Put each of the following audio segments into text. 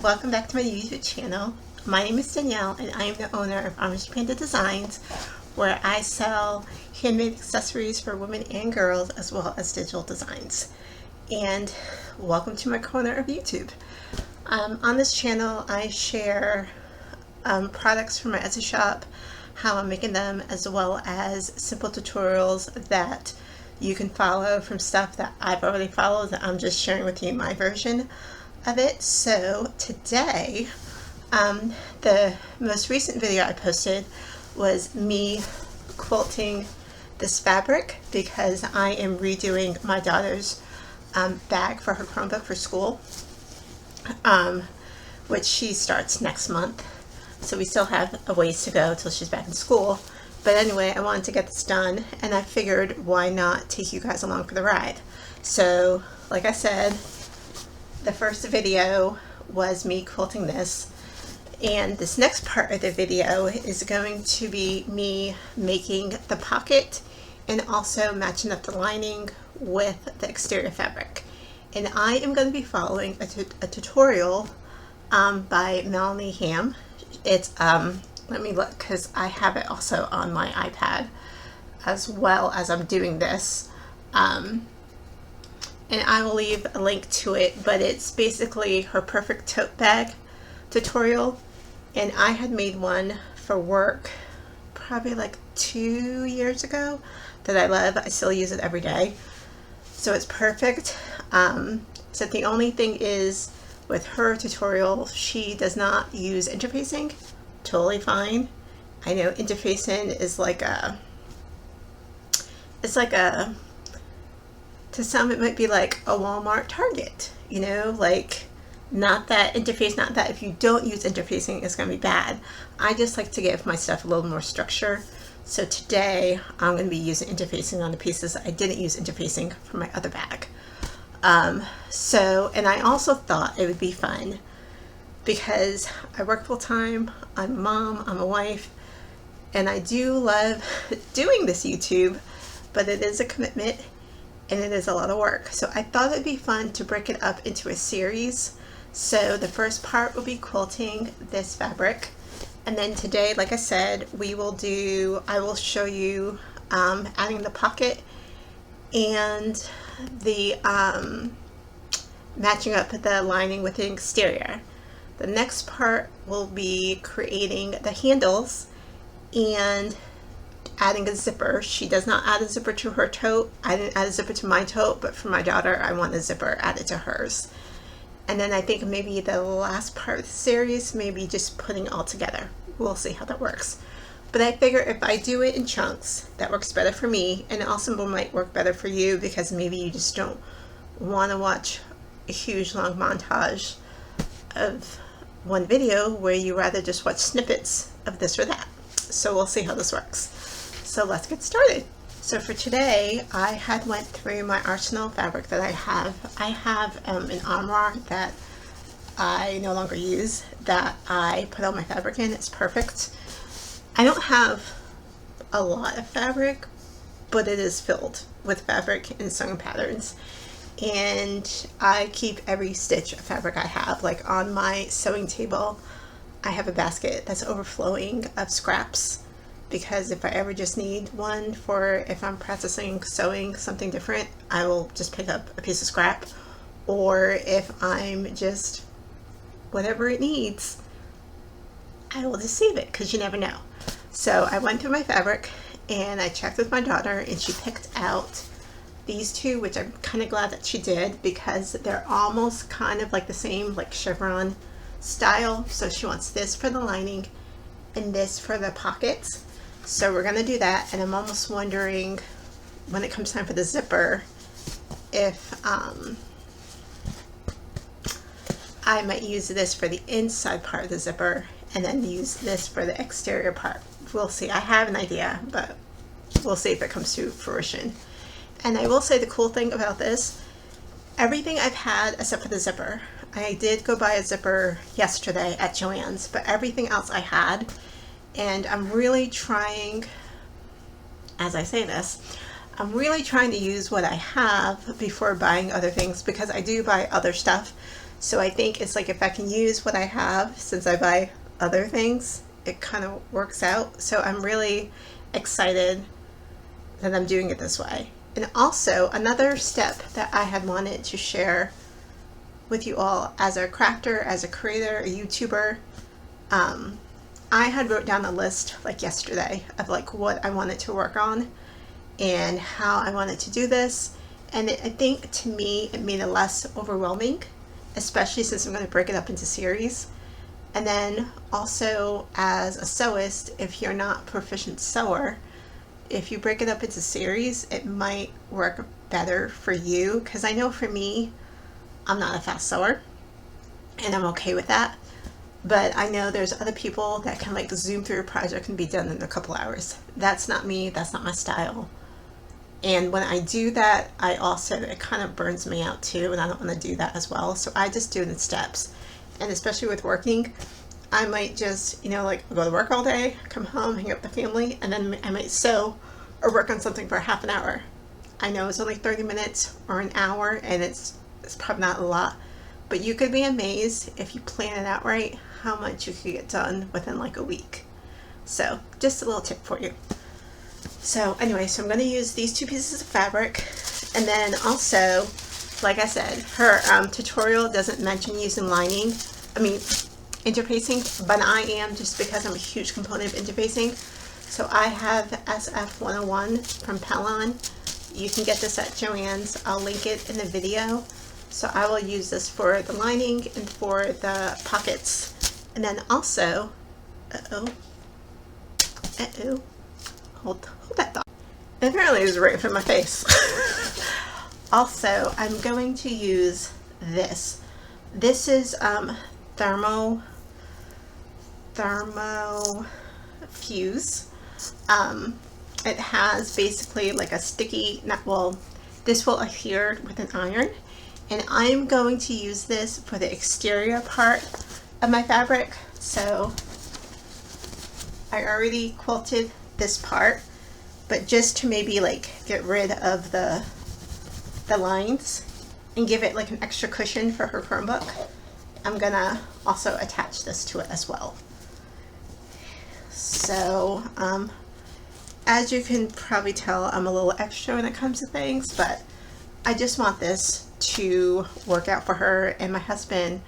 welcome back to my YouTube channel. My name is Danielle and I am the owner of OrangePandaDesigns, where I sell handmade accessories for women and girls as well as digital designs. And welcome to my corner of YouTube. On this channel I share products from my Etsy shop, how I'm making them, as well as simple tutorials that you can follow from stuff that I've already followed that I'm just sharing with you my version of it. So today, the most recent video I posted was me quilting this fabric because I am redoing my daughter's bag for her Chromebook for school, which she starts next month. So we still have a ways to go till she's back in school. But anyway, I wanted to get this done and I figured why not take you guys along for the ride. So like I said, the first video was me quilting this, and this next part of the video is going to be me making the pocket and also matching up the lining with the exterior fabric. And I am going to be following a tutorial by Melanie Ham. It's let me look because I have it also on my iPad as well as I'm doing this. And I will leave a link to it, but it's basically her perfect tote bag tutorial. And I had made one for work probably like 2 years ago that I love. I still use it every day. So it's perfect. So the only thing is with her tutorial, she does not use interfacing. Totally fine. I know interfacing is like a, to some it might be like a Walmart Target, you know, like not that interface, not that if you don't use interfacing it's going to be bad. I just like to give my stuff a little more structure. So today I'm going to be using interfacing on the pieces I didn't use interfacing for my other bag. And I also thought it would be fun because I work full time, I'm a mom, I'm a wife, and I do love doing this YouTube, but it is a commitment and it is a lot of work. So I thought it'd be fun to break it up into a series. So the first part will be quilting this fabric. And then today, like I said, I will show you adding the pocket and the matching up the lining with the exterior. The next part will be creating the handles and adding a zipper. She does not add a zipper to her tote. I didn't add a zipper to my tote, but for my daughter I want a zipper added to hers. And then I think maybe the last part of the series, maybe just putting it all together. We'll see how that works. But I figure if I do it in chunks, that works better for me, and it also might work better for you because maybe you just don't want to watch a huge long montage of one video where you rather just watch snippets of this or that. So we'll see how this works. So let's get started. So for today, I had went through my arsenal fabric that I have. I have an armoire that I no longer use that I put all my fabric in. It's perfect. I don't have a lot of fabric, but it is filled with fabric and sewing patterns. And I keep every stitch of fabric I have. Like on my sewing table, I have a basket that's overflowing of scraps, because if I ever just need one for if I'm practicing sewing something different, I will just pick up a piece of scrap. Or if I'm just whatever it needs, I will just save it because you never know. So I went through my fabric and I checked with my daughter and she picked out these two, which I'm kind of glad that she did because they're almost kind of like the same, like chevron style. So she wants this for the lining and this for the pockets. So we're gonna do that, and I'm almost wondering when it comes time for the zipper if I might use this for the inside part of the zipper and then use this for the exterior part. We'll see. I have an idea, but we'll see if it comes to fruition. And I will say the cool thing about this, everything I've had except for the zipper. I did go buy a zipper yesterday at Joann's, but everything else I had. And I'm really trying, as I say this, I'm really trying to use what I have before buying other things, because I do buy other stuff. So I think it's like if I can use what I have, since I buy other things, it kind of works out. So I'm really excited that I'm doing it this way. And also another step that I had wanted to share with you all as a crafter, as a creator, a YouTuber, I had wrote down a list like yesterday of like what I wanted to work on and how I wanted to do this. And I think to me it made it less overwhelming, especially since I'm going to break it up into series. And then also as a sewist, if you're not a proficient sewer, if you break it up into series, it might work better for you. Because I know for me, I'm not a fast sewer and I'm okay with that. But I know there's other people that can like zoom through a project and be done in a couple hours. That's not me. That's not my style. And when I do that, it kind of burns me out too, and I don't want to do that as well. So I just do it in steps. And especially with working, I might just, like go to work all day, come home, hang out with the family, and then I might sew or work on something for half an hour. I know it's only 30 minutes or an hour, and it's probably not a lot, but you could be amazed if you plan it out right, how much you could get done within like a week. So just a little tip for you. So anyway, so I'm going to use these two pieces of fabric, and then also, like I said, her tutorial doesn't mention using interfacing, but I am, just because I'm a huge component of interfacing. So I have SF101 from Pellon. You can get this at Joann's. I'll link it in the video. So I will use this for the lining and for the pockets. And then also, hold that thought. Apparently it was right in front of my face. Also, I'm going to use this. This is Thermo Fuse. It has basically like a sticky, this will adhere with an iron. And I'm going to use this for the exterior part of my fabric. So I already quilted this part, but just to maybe like get rid of the lines and give it like an extra cushion for her Chromebook, I'm gonna also attach this to it as well. So as you can probably tell, I'm a little extra when it comes to things, but I just want this to work out for her. And my husband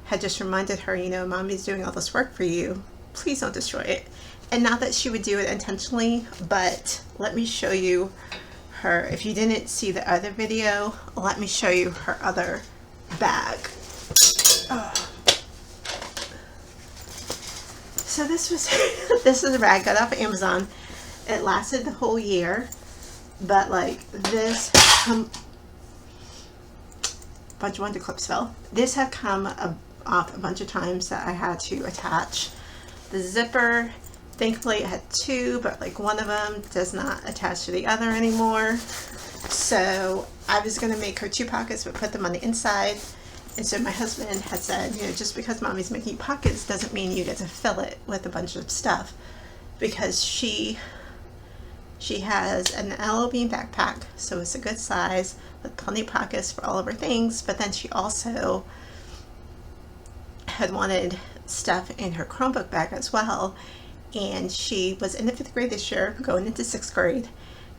had just reminded her, Mommy's doing all this work for you, please don't destroy it. And not that she would do it intentionally, but let me show you her. If you didn't see the other video, let me show you her other bag. So this is a bag I got off of Amazon. It lasted the whole year, but like this, bunch of wonder clips fell. This had come off a bunch of times that I had to attach. The zipper, thankfully it had two, but like one of them does not attach to the other anymore. So I was going to make her two pockets, but put them on the inside. And so my husband had said, just because Mommy's making pockets doesn't mean you get to fill it with a bunch of stuff, because she has an LL Bean backpack, so it's a good size with plenty of pockets for all of her things. But then she also had wanted stuff in her Chromebook bag as well, and she was in the 5th grade this year, going into 6th grade,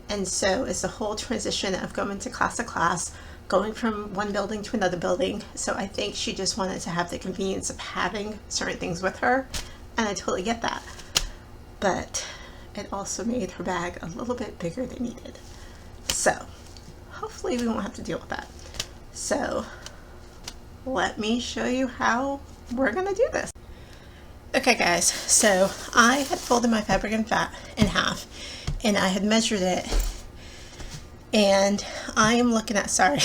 and so it's a whole transition of going to class, going from one building to another building. So I think she just wanted to have the convenience of having certain things with her, and I totally get that. But it also made her bag a little bit bigger than needed. So hopefully we won't have to deal with that. So let me show you how we're gonna do this. Okay guys, so I had folded my fabric in half, and I had measured it, and I am looking at, sorry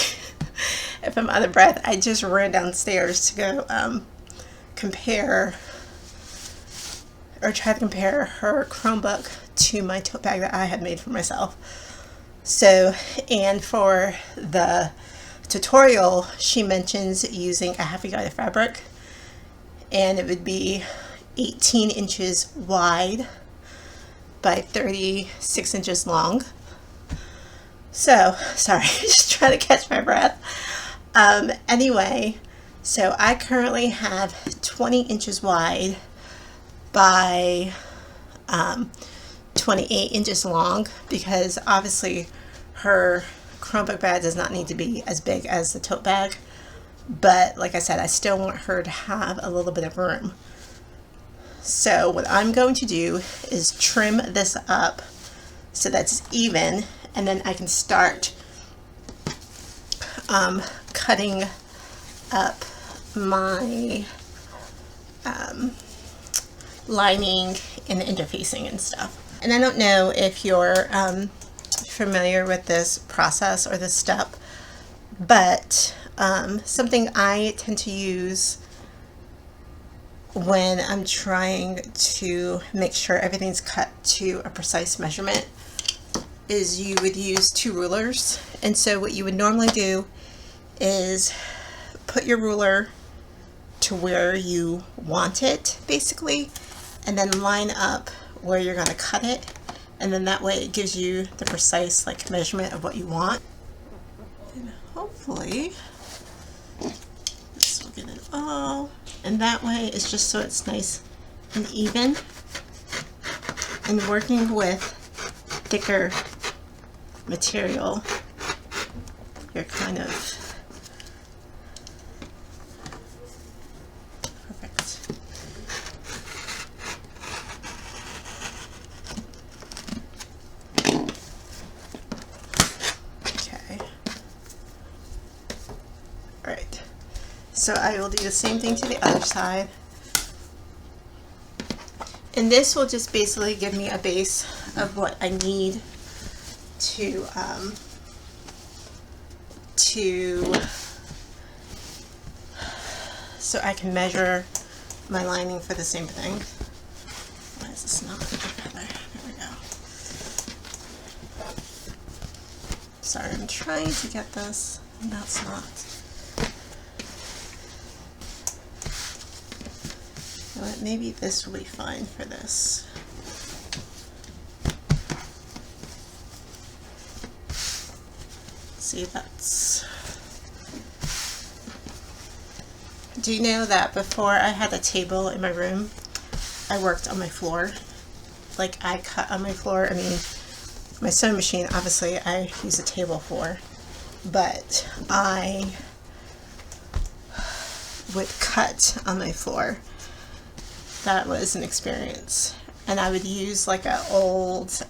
if I'm out of breath, I just ran downstairs to go compare her Chromebook to my tote bag that I had made for myself. So, and for the tutorial, she mentions using a half a yard of fabric, and it would be 18 inches wide by 36 inches long. So, sorry, just trying to catch my breath. Anyway, So I currently have 20 inches wide by 28 inches long, because obviously her Chromebook bag does not need to be as big as the tote bag, but like I said, I still want her to have a little bit of room. So what I'm going to do is trim this up so that's even, and then I can start cutting up my lining and the interfacing and stuff. And I don't know if you're familiar with this process or this step, but something I tend to use when I'm trying to make sure everything's cut to a precise measurement is you would use two rulers. And so what you would normally do is put your ruler to where you want it, basically, and then line up where you're going to cut it, and then that way it gives you the precise like measurement of what you want. And hopefully this will get it all, and that way it's just so it's nice and even. And working with thicker material, you're kind of perfect. Okay. All right. So I will do the same thing to the other side. And this will just basically give me a base of what I need to so I can measure my lining for the same thing. Why is this not together? There we go. Sorry, I'm trying to get this, and that's not. You know what, maybe this will be fine for this. See, that's. Do you know that before I had a table in my room, I worked on my floor? Like, I cut on my floor. I mean, my sewing machine, obviously, I use a table for, but I would cut on my floor. That was an experience. And I would use like an old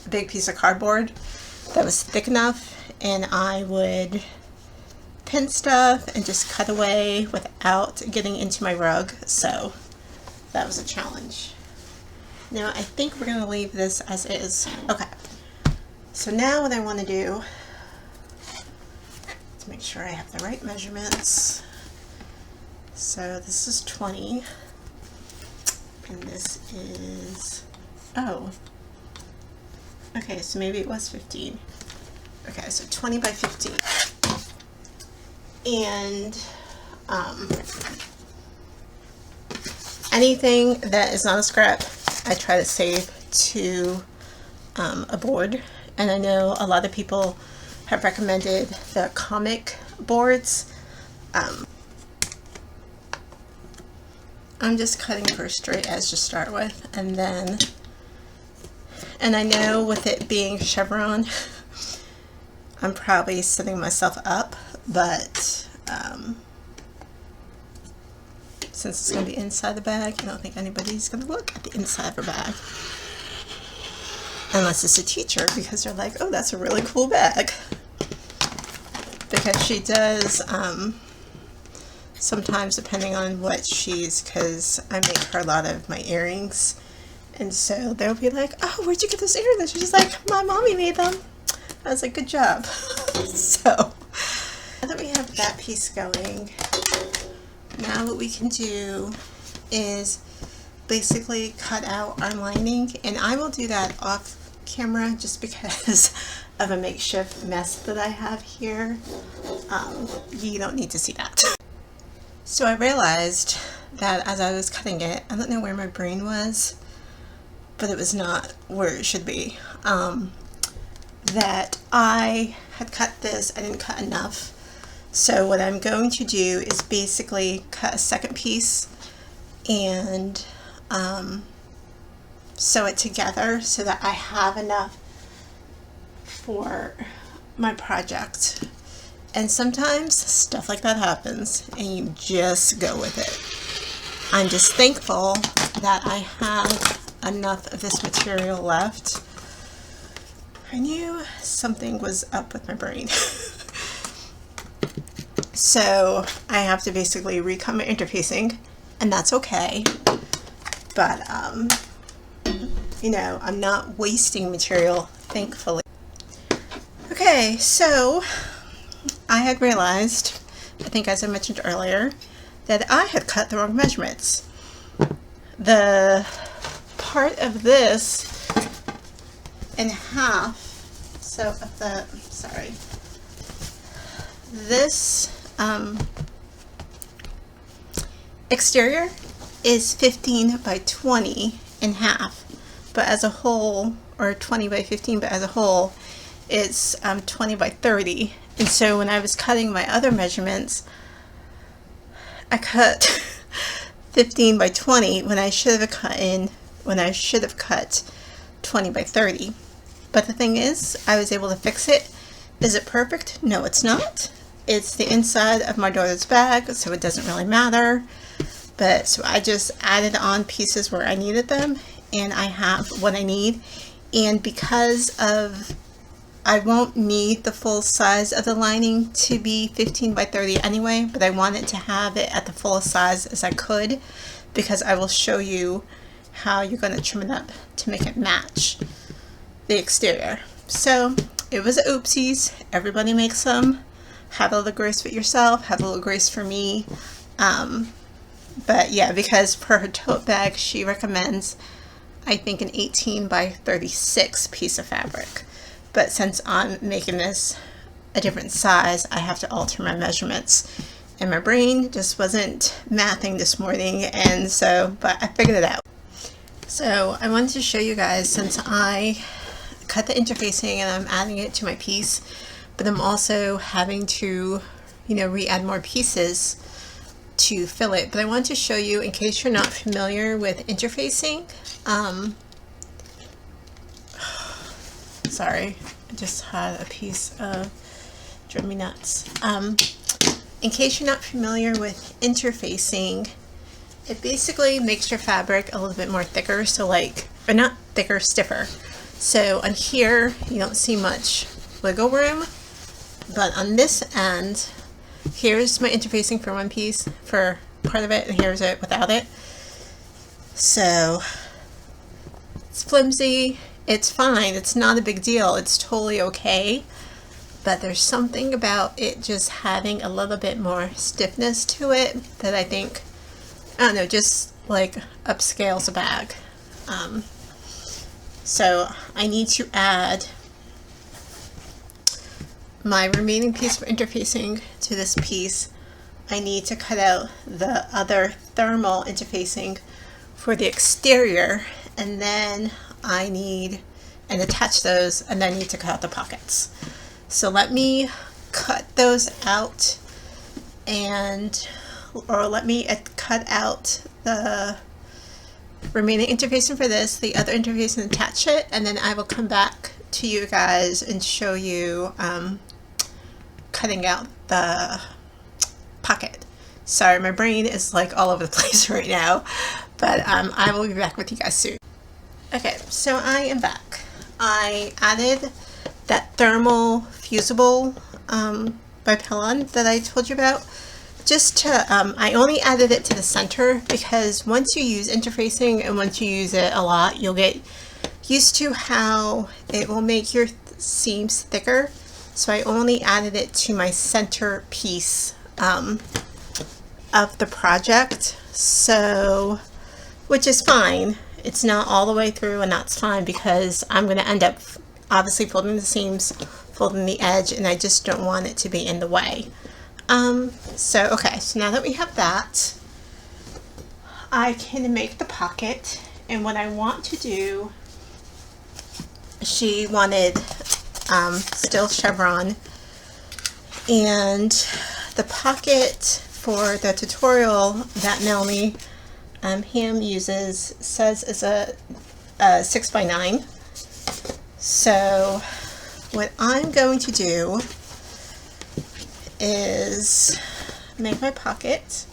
big piece of cardboard that was thick enough, and I would pin stuff and just cut away without getting into my rug. So that was a challenge. Now I think we're going to leave this as is. Okay, so now what I want to do to make sure I have the right measurements. So this is 20, and this is, oh, okay, so maybe it was 15. Okay, so 20 by 15. And anything that is not a scrap, I try to save to a board. And I know a lot of people have recommended the comic boards. I'm just cutting for a straight edge to start with, and then, and I know with it being chevron, I'm probably setting myself up, but since it's going to be inside the bag, I don't think anybody's going to look at the inside of her bag. Unless it's a teacher, because they're like, oh, that's a really cool bag. Because she does, sometimes depending on what she's, because I make her a lot of my earrings. And so they'll be like, oh, where'd you get those earrings? She's like, my mommy made them. I was like, good job. So now that we have that piece going, now what we can do is basically cut out our lining, and I will do that off camera just because of a makeshift mess that I have here. You don't need to see that. So I realized that as I was cutting it, I don't know where my brain was, but it was not where it should be. That I had cut this, I didn't cut enough. So what I'm going to do is basically cut a second piece and sew it together so that I have enough for my project. And sometimes stuff like that happens and you just go with it. I'm just thankful that I have enough of this material left. I knew something was up with my brain. So I have to basically recut my interfacing, and that's okay. But you know, I'm not wasting material, thankfully. Okay, so I had realized, I think as I mentioned earlier, that I had cut the wrong measurements. The part of this in half, so of the, sorry, this exterior is 15 by 20 in half, but as a whole, or 20 by 15, but as a whole, it's 20 by 30. And so when I was cutting my other measurements, I cut 15 by 20 when I should have cut 20 by 30. But the thing is, I was able to fix it. Is it perfect? No, it's not. It's the inside of my daughter's bag, so it doesn't really matter. But so I just added on pieces where I needed them, and I have what I need. And because of, I won't need the full size of the lining to be 15 by 30 anyway, but I wanted to have it at the fullest size as I could, because I will show you how you're going to trim it up to make it match the exterior. So it was a oopsies. Everybody makes them. Have a little grace for yourself, have a little grace for me. But yeah, because for her tote bag, she recommends, I think, an 18 by 36 piece of fabric. But since I'm making this a different size, I have to alter my measurements. And my brain just wasn't mathing this morning, and so, but I figured it out. So I wanted to show you guys, since I cut the interfacing and I'm adding it to my piece, but I'm also having to, you know, re-add more pieces to fill it. But I want to show you, in case you're not familiar with interfacing, sorry, I just had a piece of, drove me nuts. In case you're not familiar with interfacing, it basically makes your fabric a little bit more thicker, so like, or not thicker, stiffer. So on here, you don't see much wiggle room, but on this end, here's my interfacing for one piece, for part of it, and here's it without it. So it's flimsy, it's fine, it's not a big deal, it's totally okay, but there's something about it just having a little bit more stiffness to it that I think, I don't know, just like upscales a bag. So I need to add my remaining piece of interfacing to this piece. I need to cut out the other thermal interfacing for the exterior, and then I need, and attach those, and then I need to cut out the pockets. So let me cut those out, and, or let me cut out the remaining interfacing for this, the other interfacing, attach it, and then I will come back to you guys and show you cutting out the pocket. Sorry, my brain is like all over the place right now, but I will be back with you guys soon. Okay, so I am back. I added that thermal fusible by Pellon that I told you about. Just to, I only added it to the center because once you use interfacing and once you use it a lot, you'll get used to how it will make your seams thicker. So I only added it to my center piece of the project, so, which is fine. It's not all the way through, and that's fine because I'm going to end up obviously folding the seams, folding the edge, and I just don't want it to be in the way. So okay, so now that we have that, I can make the pocket, and what I want to do, she wanted still chevron, and the pocket for the tutorial that Melanie Ham uses says is a 6x9. So what I'm going to do is make my pocket,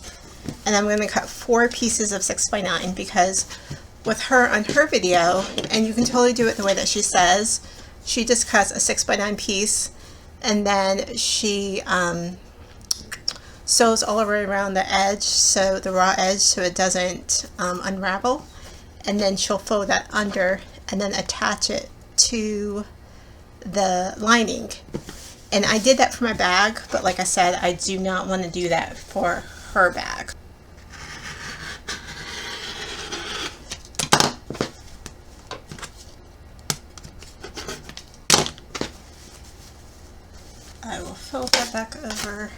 and I'm going to cut 4 pieces of 6x9 because with her on her video, and you can totally do it the way that she says, she just cuts a 6x9 piece and then she sews all the way around the edge, so the raw edge, so it doesn't unravel, and then she'll fold that under and then attach it to the lining. And I did that for my bag, but like I said, I do not want to do that for her bag. I will fold that back over.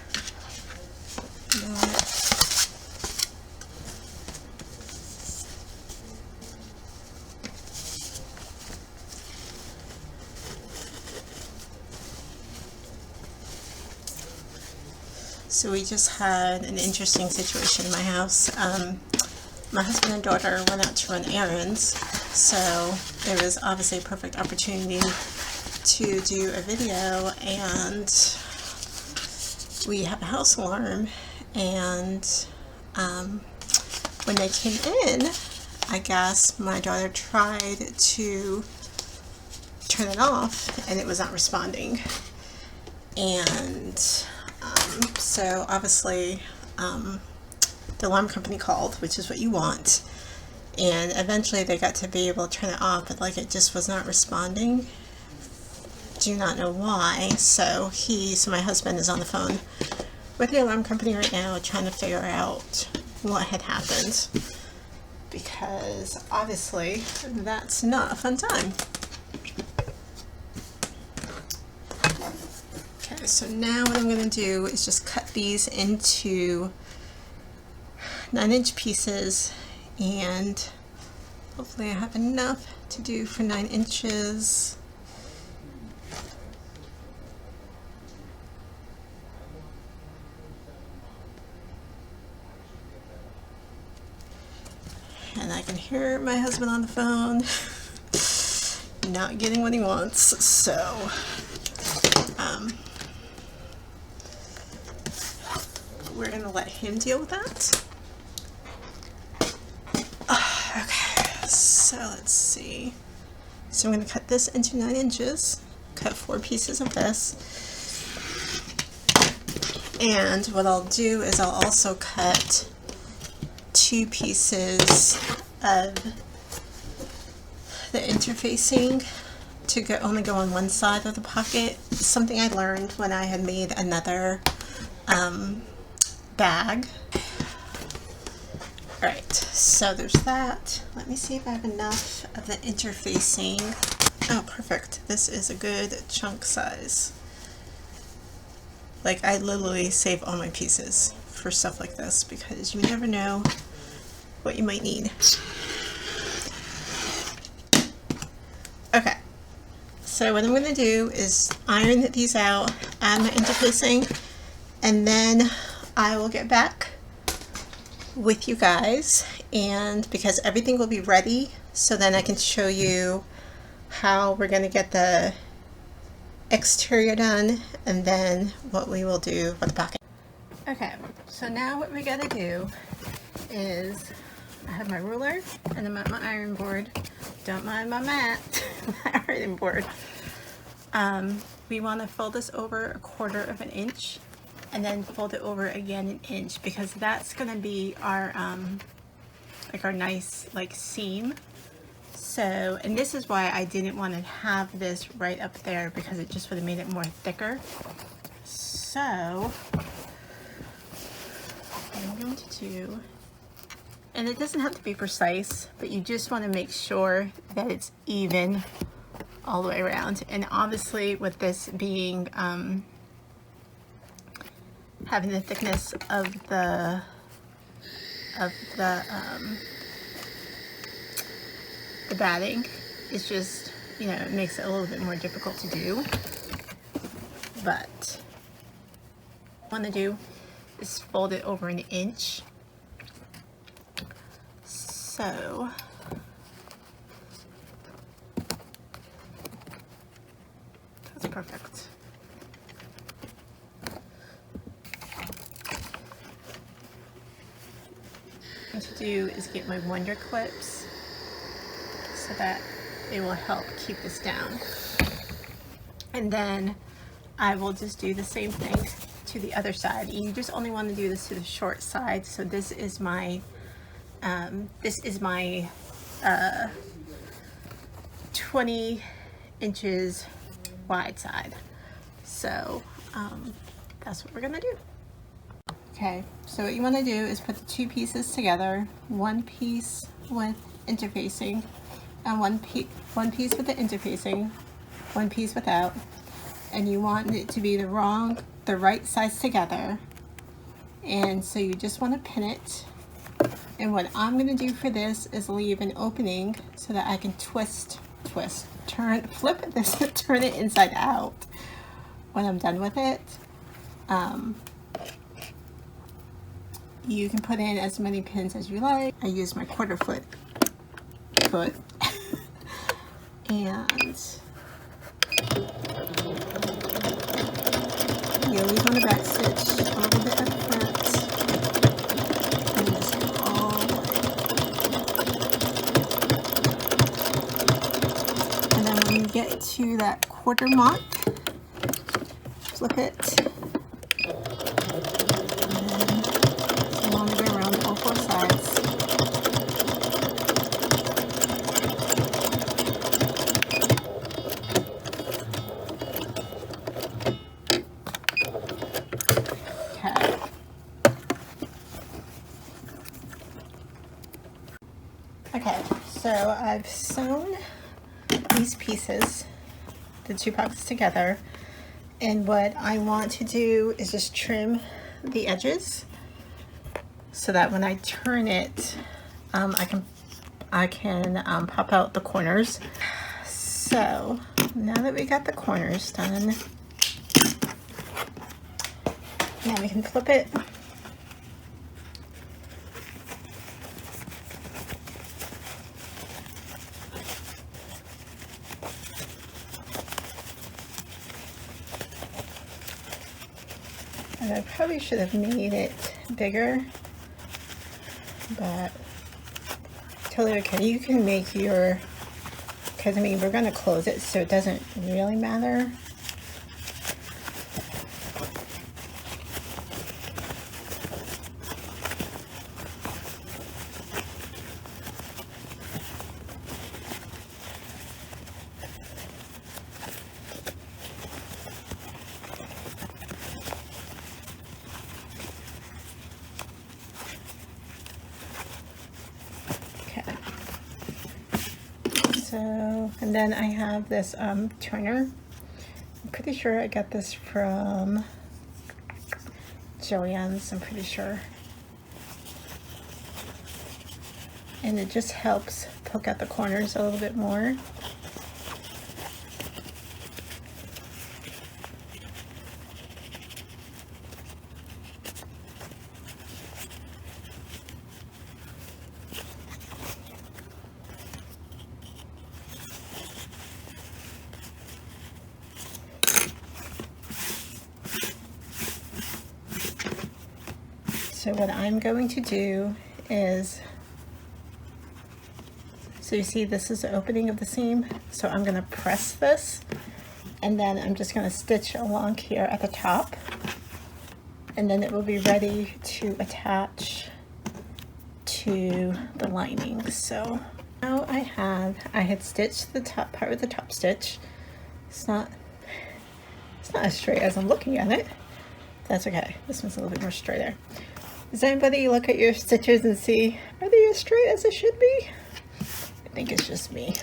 So we just had an interesting situation in my house. My husband and daughter went out to run errands, so there was obviously a perfect opportunity to do a video, and we have a house alarm, and when they came in, I guess my daughter tried to turn it off and it was not responding, and so obviously the alarm company called, which is what you want, and eventually they got to be able to turn it off, but like it just was not responding. Do not know why. So my husband is on the phone with the alarm company right now trying to figure out what had happened, because obviously that's not a fun time. Okay, so now what I'm going to do is just cut these into 9-inch pieces, and hopefully I have enough to do for 9 inches. And I can hear my husband on the phone not getting what he wants, so we're going to let him deal with that. Okay, so let's see. So I'm going to cut this into 9 inches, cut 4 pieces of this, and what I'll do is I'll also cut 2 pieces of the interfacing to only go on one side of the pocket. Something I learned when I had made another bag. Alright, so there's that. Let me see if I have enough of the interfacing. Oh, perfect. This is a good chunk size. Like, I literally save all my pieces for stuff like this because you never know what you might need. Okay, so what I'm going to do is iron these out, add my interfacing, and then I will get back with you guys, and because everything will be ready, so then I can show you how we're going to get the exterior done, and then what we will do with the pocket. Okay, so now what we got to do is I have my ruler and I'm at my iron board. Don't mind my mat, my ironing board. We want to fold this over 1/4 inch and then fold it over again 1 inch, because that's going to be our like our nice like seam. So, and this is why I didn't want to have this right up there, because it just would have made it more thicker. So what I'm going to do, and it doesn't have to be precise, but you just want to make sure that it's even all the way around. And obviously with this being having the thickness of the batting, it's just, you know, it makes it a little bit more difficult to do. But what I want to do Just fold it over 1 inch. So that's perfect. What to do is get my wonder clips so that they will help keep this down. And then I will just do the same thing to the other side. You just only want to do this to the short side. So this is my 20 inches wide side. So that's what we're gonna do. Okay, so what you want to do is put the 2 pieces together, 1 piece with interfacing and one piece with the interfacing, 1 piece without, and you want it to be the right size together. And so you just want to pin it. And what I'm going to do for this is leave an opening so that I can flip this, turn it inside out when I'm done with it. You can put in as many pins as you like. I use my 1/4 foot and you leave on the back stitch a little bit at the front and just go all the way. And then when you get to that 1/4 mark, flip it. Okay, so I've sewn these pieces, the 2 pockets together, and what I want to do is just trim the edges so that when I turn it, I can pop out the corners. So now that we got the corners done, now we can flip it. And I probably should have made it bigger, but totally okay. You can make your, because I mean we're going to close it, so it doesn't really matter. So, and then I have this turner. I'm pretty sure I got this from Joann's, I'm pretty sure. And it just helps poke out the corners a little bit more. So what I'm going to do is, so you see this is the opening of the seam, so I'm going to press this and then I'm just going to stitch along here at the top, and then it will be ready to attach to the lining. So now I had stitched the top part with the top stitch. It's not as straight as I'm looking at it. That's okay. This one's a little bit more straighter. Does anybody look at your stitches and see, are they as straight as they should be? I think it's just me.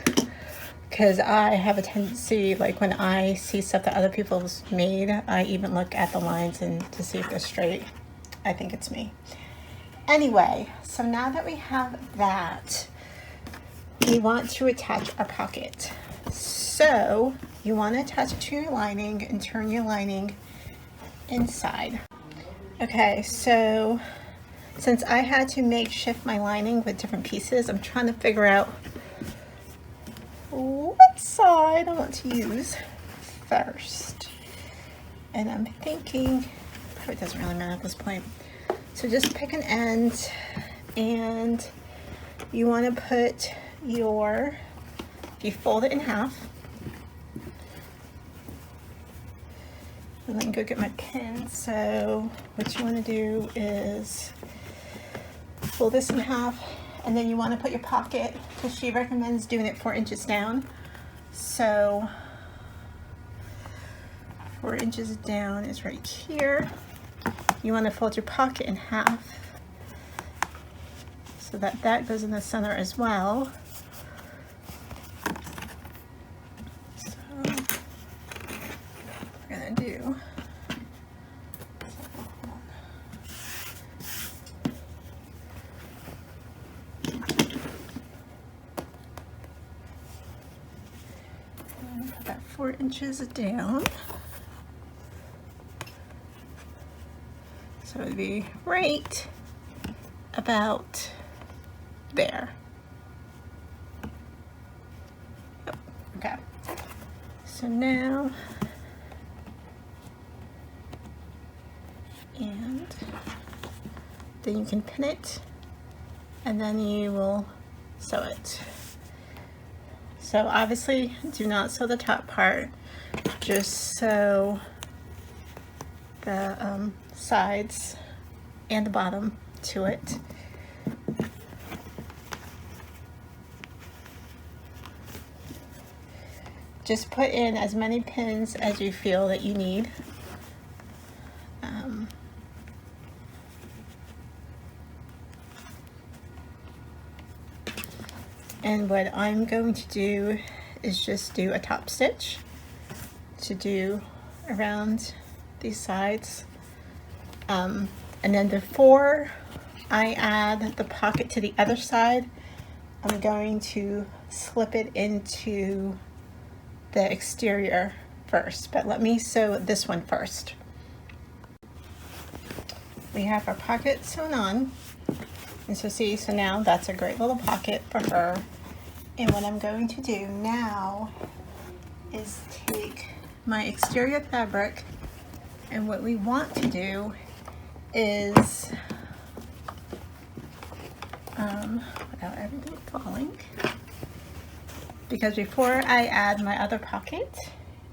Because I have a tendency, like when I see stuff that other people's made, I even look at the lines and to see if they're straight. I think it's me. Anyway, so now that we have that, we want to attach our pocket. So you want to attach it to your lining and turn your lining inside. Okay, so since I had to makeshift my lining with different pieces, I'm trying to figure out what side I want to use first. And I'm thinking, probably doesn't really matter at this point. So just pick an end, and you want to put your, you fold it in half. And then go get my pin. So what you want to do is fold this in half, and then you want to put your pocket, because she recommends doing it 4 inches down. So 4 inches down is right here. You want to fold your pocket in half so that that goes in the center as well. So we're gonna do, put that 4 inches down. So it would be right about there. Yep. Okay. So now, and then you can pin it, and then you will sew it. So obviously do not sew the top part, just sew the sides and the bottom to it. Just put in as many pins as you feel that you need. And what I'm going to do is just do a top stitch to do around these sides. And then before I add the pocket to the other side, I'm going to slip it into the exterior first, but let me sew this one first. We have our pocket sewn on, and so see, so now that's a great little pocket for her. And what I'm going to do now is take my exterior fabric, and what we want to do is, without everything falling, because before I add my other pocket,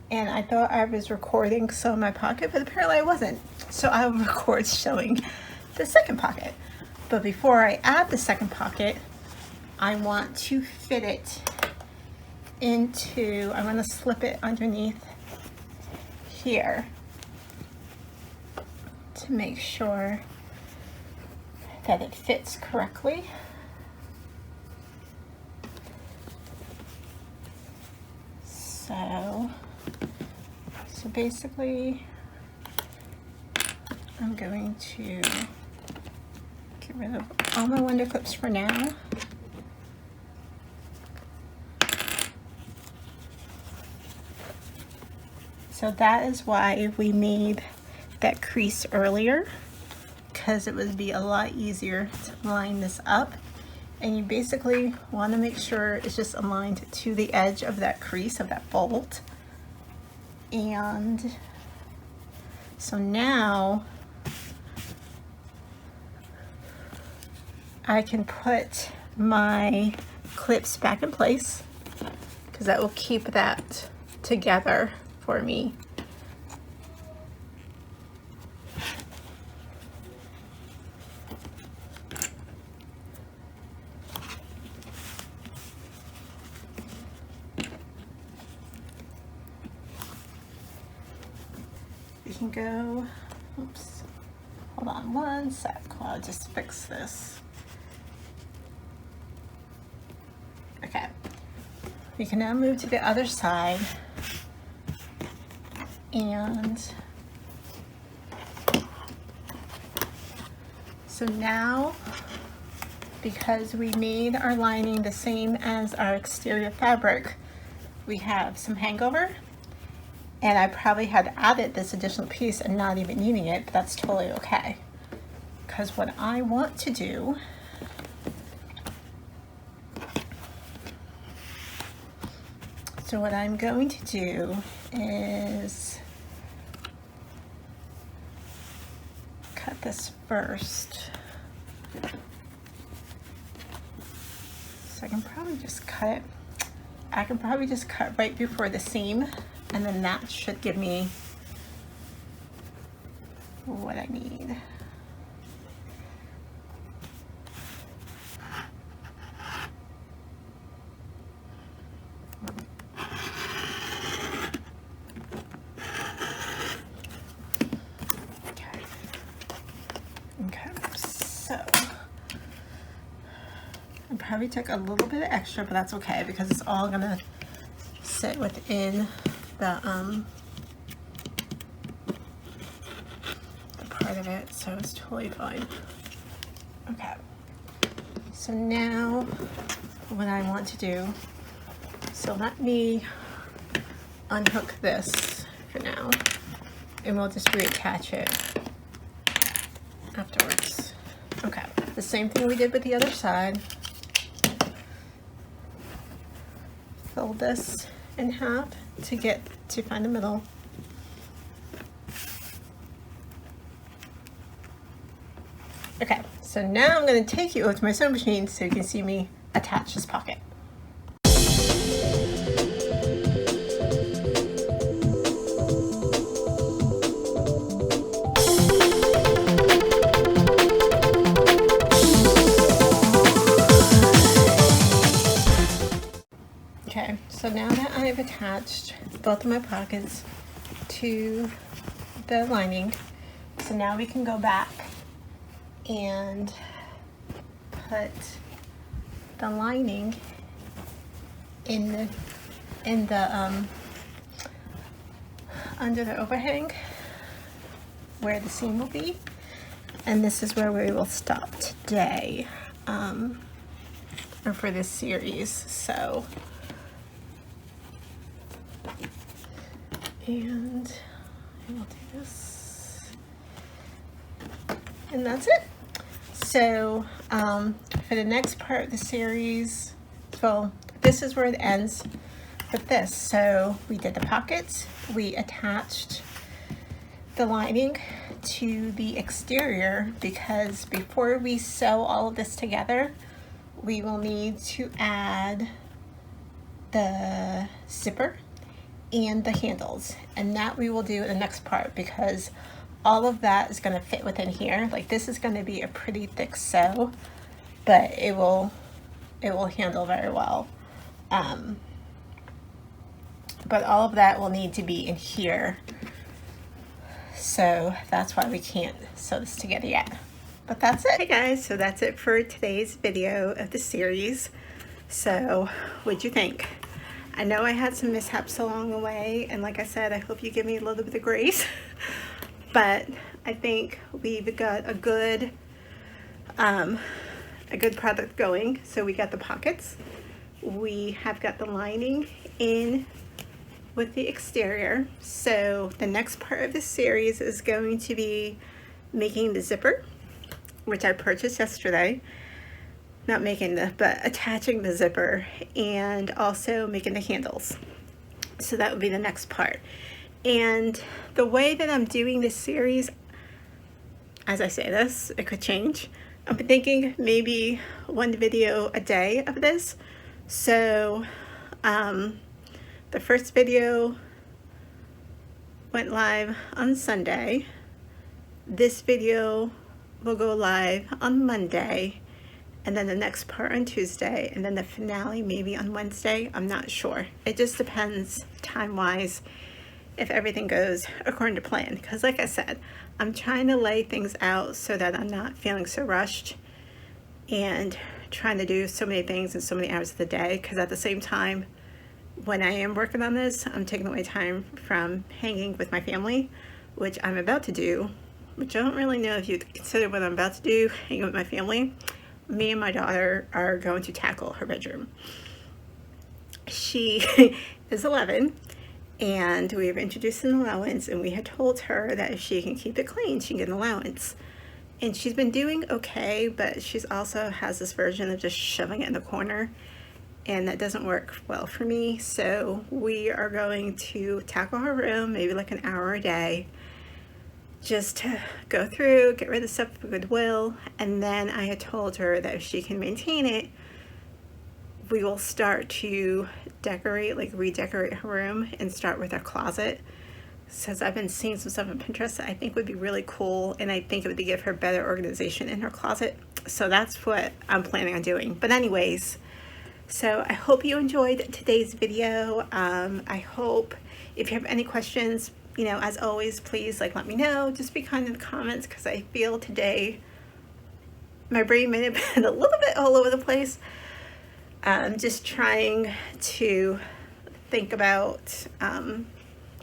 and I thought I was recording sewing my pocket, but apparently I wasn't. So I will record sewing the second pocket. But before I add the second pocket, I want to fit it into, I'm going to slip it underneath here to make sure that it fits correctly. So basically, I'm going to get rid of all my window clips for now. So that is why we made that crease earlier, because it would be a lot easier to line this up. And you basically want to make sure it's just aligned to the edge of that crease, of that fold. And so now I can put my clips back in place, because that will keep that together for me. We can go, oops, hold on one sec while I just fix this. Okay, we can now move to the other side, and so now, because we made our lining the same as our exterior fabric, we have some hangover, And I probably had added this additional piece and not even needing it, but that's totally okay. Because what I want to do so what I'm going to do is cut this first. So I can probably just cut it. I can probably just cut right before the seam, and then that should give me what I need. Probably took a little bit of extra, but that's okay because it's all gonna sit within the part of it, so it's totally fine. Okay, so now what I want to do, so let me unhook this for now, and we'll just reattach it afterwards. Okay, the same thing we did with the other side. Fold this in half to find the middle. Okay, so now I'm going to take you over to my sewing machine so you can see me attach this pocket. Okay, so now that I've attached both of my pockets to the lining, so now we can go back and put the lining in the under the overhang where the seam will be, and this is where we will stop today, or for this series. So. And I will do this, and that's it. So for the next part of the series, well, this is where it ends with this. So we did the pockets, we attached the lining to the exterior, because before we sew all of this together, we will need to add the zipper and the handles, and that we will do in the next part, because all of that is going to fit within here. Like, this is going to be a pretty thick sew, but it will handle very well. But all of that will need to be in here, so that's why we can't sew this together yet. But that's it. Hey guys, so that's it for today's video of the series. So what'd you think? I know I had some mishaps along the way, and like I said, I hope you give me a little bit of grace. But I think we've got a good product going. So we got the pockets, we have got the lining in with the exterior. So the next part of this series is going to be making the zipper, which I purchased yesterday. Not making but attaching the zipper, and also making the handles. So that would be the next part. And the way that I'm doing this series, as I say this, it could change. I'm thinking maybe one video a day of this. So the first video went live on Sunday. This video will go live on Monday, and then the next part on Tuesday, and then the finale maybe on Wednesday. I'm not sure. It just depends time-wise if everything goes according to plan. Because like I said, I'm trying to lay things out so that I'm not feeling so rushed and trying to do so many things in so many hours of the day. Because at the same time, when I am working on this, I'm taking away time from hanging with my family, which I'm about to do, which I don't really know if you'd consider what I'm about to do, hanging with my family. Me and my daughter are going to tackle her bedroom. She is 11, and we were introduced an allowance, and we had told her that if she can keep it clean, she can get an allowance. And she's been doing okay, but she's also has this version of just shoving it in the corner, and that doesn't work well for me. So we are going to tackle her room maybe like an hour a day, just to go through, get rid of stuff with goodwill. And then I had told her that if she can maintain it, we will start to decorate, like redecorate her room, and start with her closet. Since I've been seeing some stuff on Pinterest that I think would be really cool, and I think it would give her better organization in her closet. So that's what I'm planning on doing. But anyways, so I hope you enjoyed today's video. I hope if you have any questions, you know, as always, please like let me know. Just be kind in the comments, because I feel today my brain may have been a little bit all over the place. Just trying to think about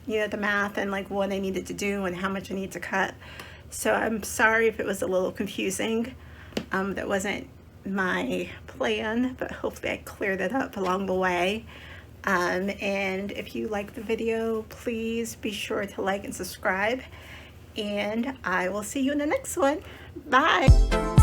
you know, the math and like what I needed to do and how much I need to cut. So I'm sorry if it was a little confusing. That wasn't my plan, but hopefully I cleared it up along the way. And if you like the video, please be sure to like and subscribe, and I will see you in the next one. Bye.